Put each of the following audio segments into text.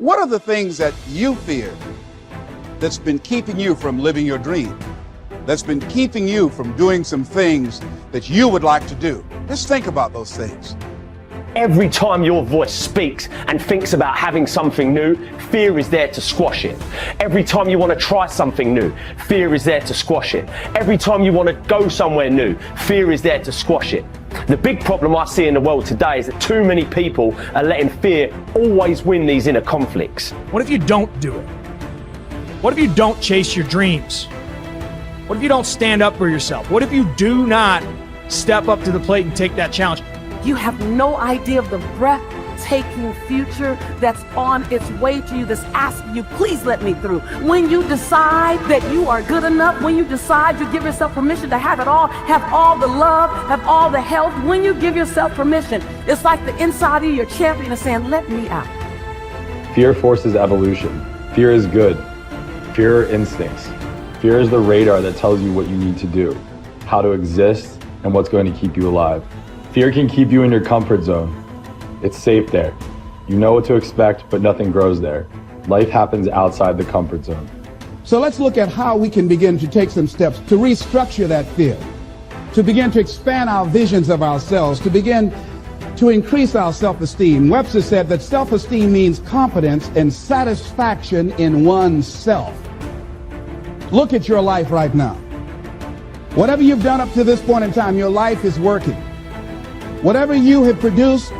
What are the things that you fear that's been keeping you from living your dream? That's been keeping you from doing some things that you would like to do? Just think about those things. Every time your voice speaks and thinks about having something new, fear is there to squash it. Every time you want to try something new, fear is there to squash it. Every time you want to go somewhere new, fear is there to squash it. The big problem I see in the world today is that too many people are letting fear always win these inner conflicts. What if you don't do it? What if you don't chase your dreams? What if you don't stand up for yourself? What if you do not step up to the plate and take that challenge? You have no idea of the breathtaking future that's on its way to you, that's asking you, please let me through. When you decide that you are good enough, when you decide you give yourself permission to have it all, have all the love, have all the health, when you give yourself permission, it's like the inside of your champion is saying, let me out. Fear forces evolution. Fear is good. Fear are instincts. Fear is the radar that tells you what you need to do, how to exist, and what's going to keep you alive. Fear can keep you in your comfort zone. It's safe there. You know what to expect, but nothing grows there. Life happens outside the comfort zone. So let's look at how we can begin to take some steps to restructure that fear, to begin to expand our visions of ourselves, to begin to increase our self-esteem. Webster said that self-esteem means confidence and satisfaction in oneself. Look at your life right now. Whatever you've done up to this point in time, your life is working. Whatever you have produced,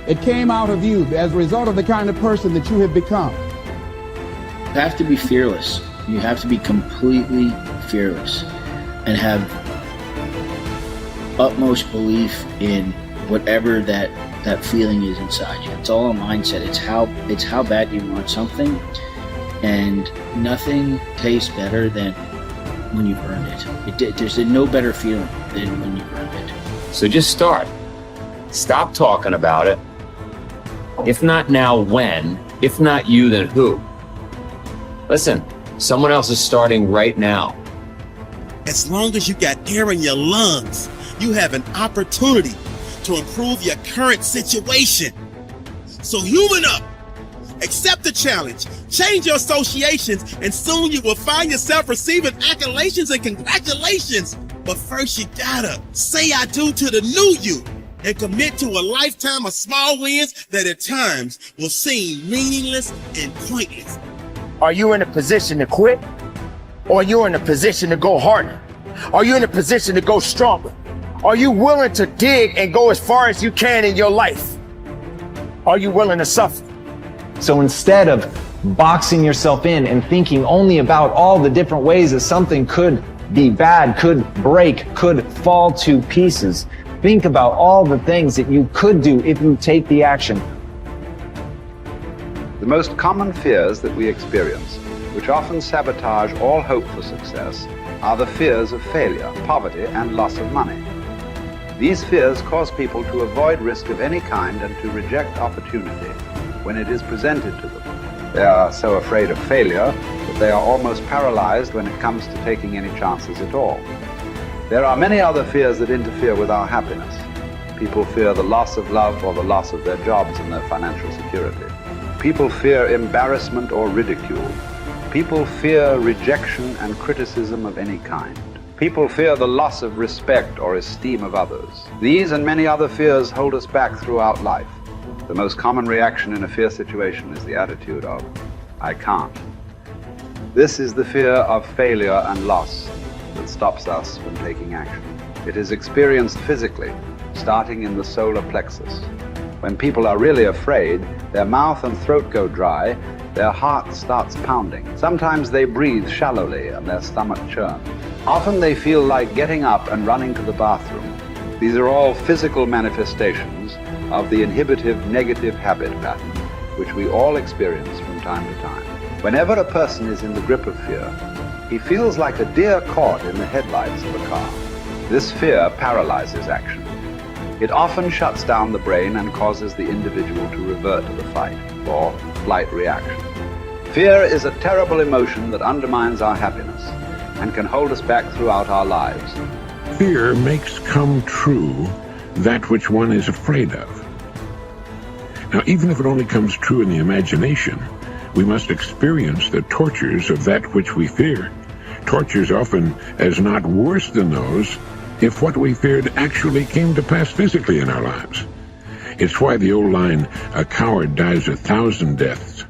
it came out of you as a result of the kind of person that you have become. You have to be fearless. You have to be completely fearless and have utmost belief in whatever that feeling is inside you. It's all a mindset. It's how bad you want something, and nothing tastes better than when you've earned it. There's no better feeling than when you've earned it. So just start. Stop talking about it. If not now, when? If not you, then who? Listen, someone else is starting right now. As long as you got air in your lungs, you have an opportunity to improve your current situation. So human up. Accept the challenge, change your associations, and soon you will find yourself receiving accolades and congratulations. But first you gotta say I do to the new you and commit to a lifetime of small wins that at times will seem meaningless and pointless. Are you in a position to quit? Or are you in a position to go harder? Are you in a position to go stronger? Are you willing to dig and go as far as you can in your life? Are you willing to suffer? So instead of boxing yourself in and thinking only about all the different ways that something could be bad, could break, could fall to pieces, think about all the things that you could do if you take the action. The most common fears that we experience, which often sabotage all hope for success, are the fears of failure, poverty, and loss of money. These fears cause people to avoid risk of any kind and to reject opportunity when it is presented to them. They are so afraid of failure that they are almost paralyzed when it comes to taking any chances at all. There are many other fears that interfere with our happiness. People fear the loss of love or the loss of their jobs and their financial security. People fear embarrassment or ridicule. People fear rejection and criticism of any kind. People fear the loss of respect or esteem of others. These and many other fears hold us back throughout life. The most common reaction in a fear situation is the attitude of, I can't. This is the fear of failure and loss that stops us from taking action. It is experienced physically, starting in the solar plexus. When people are really afraid, their mouth and throat go dry, their heart starts pounding. Sometimes they breathe shallowly and their stomach churns. Often they feel like getting up and running to the bathroom. These are all physical manifestations of the inhibitive negative habit pattern, which we all experience from time to time. Whenever a person is in the grip of fear, he feels like a deer caught in the headlights of a car. This fear paralyzes action. It often shuts down the brain and causes the individual to revert to the fight or flight reaction. Fear is a terrible emotion that undermines our happiness and can hold us back throughout our lives. Fear makes come true that which one is afraid of. Now, even if it only comes true in the imagination, we must experience the tortures of that which we fear. Tortures often as not worse than those if what we feared actually came to pass physically in our lives. It's why the old line, "A coward dies 1,000 deaths.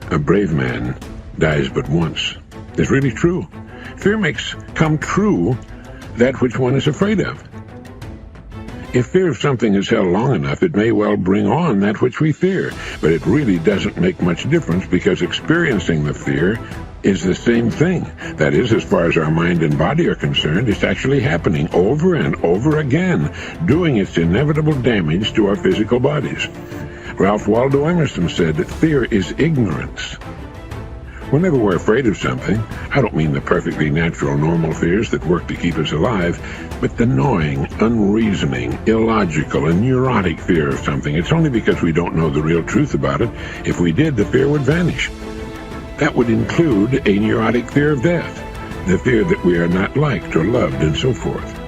A brave man dies but once," is really true. Fear makes come true that which one is afraid of. If fear of something is held long enough, it may well bring on that which we fear, but it really doesn't make much difference because experiencing the fear is the same thing. That is, as far as our mind and body are concerned, it's actually happening over and over again, doing its inevitable damage to our physical bodies. Ralph Waldo Emerson said that fear is ignorance. Whenever we're afraid of something, I don't mean the perfectly natural, normal fears that work to keep us alive, but the gnawing, unreasoning, illogical, and neurotic fear of something. It's only because we don't know the real truth about it. If we did, the fear would vanish. That would include a neurotic fear of death, the fear that we are not liked or loved, and so forth.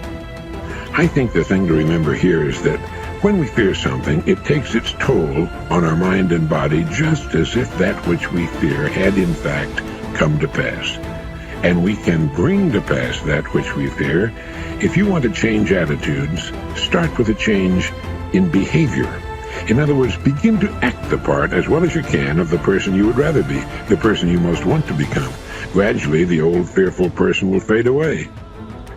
I think the thing to remember here is that when we fear something, it takes its toll on our mind and body just as if that which we fear had in fact come to pass. And we can bring to pass that which we fear. If you want to change attitudes, start with a change in behavior. In other words, begin to act the part as well as you can of the person you would rather be, the person you most want to become. Gradually, the old fearful person will fade away.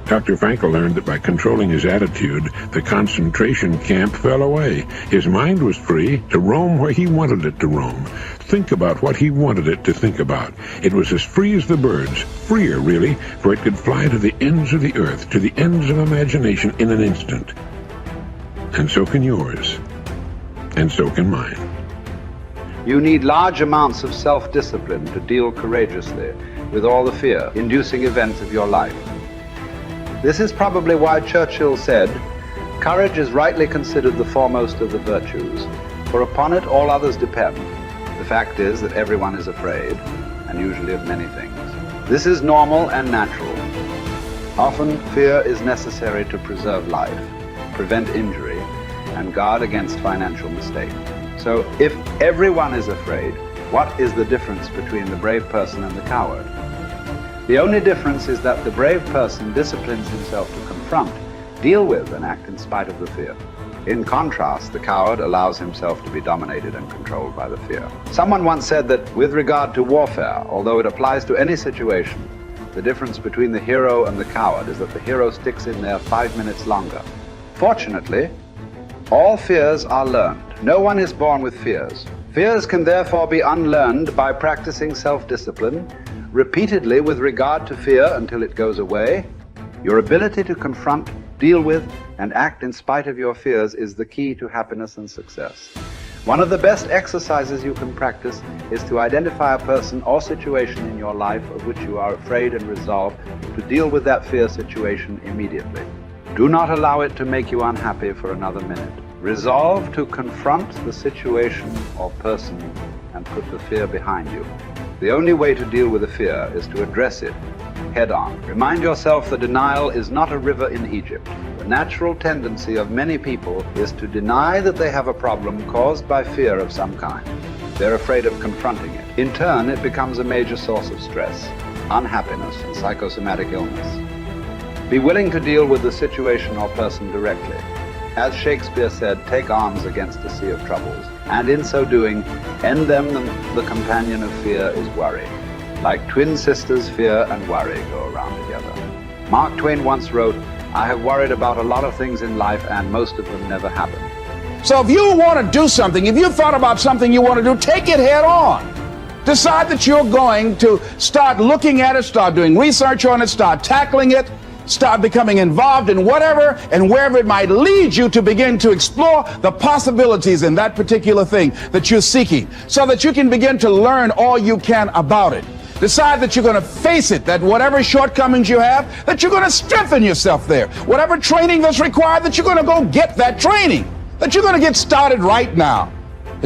Dr. Frankl learned that by controlling his attitude, the concentration camp fell away. His mind was free to roam where he wanted it to roam, think about what he wanted it to think about. It was as free as the birds, freer really, for it could fly to the ends of the earth, to the ends of imagination in an instant. And so can yours. And so can mine. You need large amounts of self-discipline to deal courageously with all the fear-inducing events of your life. This is probably why Churchill said, "Courage is rightly considered the foremost of the virtues, for upon it all others depend." The fact is that everyone is afraid, and usually of many things. This is normal and natural. Often, fear is necessary to preserve life, prevent injury, and guard against financial mistake. So, if everyone is afraid, what is the difference between the brave person and the coward? The only difference is that the brave person disciplines himself to confront, deal with, and act in spite of the fear. In contrast, the coward allows himself to be dominated and controlled by the fear. Someone once said that with regard to warfare, although it applies to any situation, the difference between the hero and the coward is that the hero sticks in there 5 minutes longer. Fortunately, all fears are learned. No one is born with fears. Fears can therefore be unlearned by practicing self-discipline repeatedly with regard to fear until it goes away. Your ability to confront, deal with, and act in spite of your fears is the key to happiness and success. One of the best exercises you can practice is to identify a person or situation in your life of which you are afraid and resolve to deal with that fear situation immediately. Do not allow it to make you unhappy for another minute. Resolve to confront the situation or person and put the fear behind you. The only way to deal with the fear is to address it head on. Remind yourself that denial is not a river in Egypt. The natural tendency of many people is to deny that they have a problem caused by fear of some kind. They're afraid of confronting it. In turn, it becomes a major source of stress, unhappiness, and psychosomatic illness. Be willing to deal with the situation or person directly. As Shakespeare said, take arms against a sea of troubles, and in so doing, end them. The companion of fear is worry. Like twin sisters, fear and worry go around together. Mark Twain once wrote, "I have worried about a lot of things in life, and most of them never happen." So if you want to do something, if you thought about something you want to do, take it head on. Decide that you're going to start looking at it, start doing research on it, start tackling it, start becoming involved in whatever and wherever it might lead you to begin to explore the possibilities in that particular thing that you're seeking so that you can begin to learn all you can about it. Decide that you're going to face it, that whatever shortcomings you have, that you're going to strengthen yourself there. Whatever training that's required, that you're going to go get that training, that you're going to get started right now.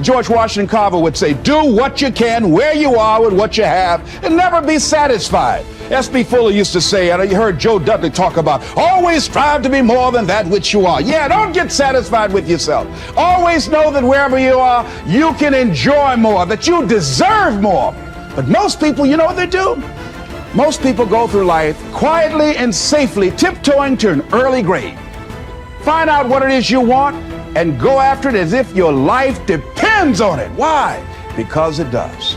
George Washington Carver would say, do what you can, where you are, with what you have, and never be satisfied. S.B. Fuller used to say, and you heard Joe Dudley talk about, always strive to be more than that which you are. Yeah, don't get satisfied with yourself. Always know that wherever you are, you can enjoy more, that you deserve more. But most people, you know what they do? Most people go through life quietly and safely, tiptoeing to an early grave. Find out what it is you want and go after it as if your life depends on it. Why? Because it does.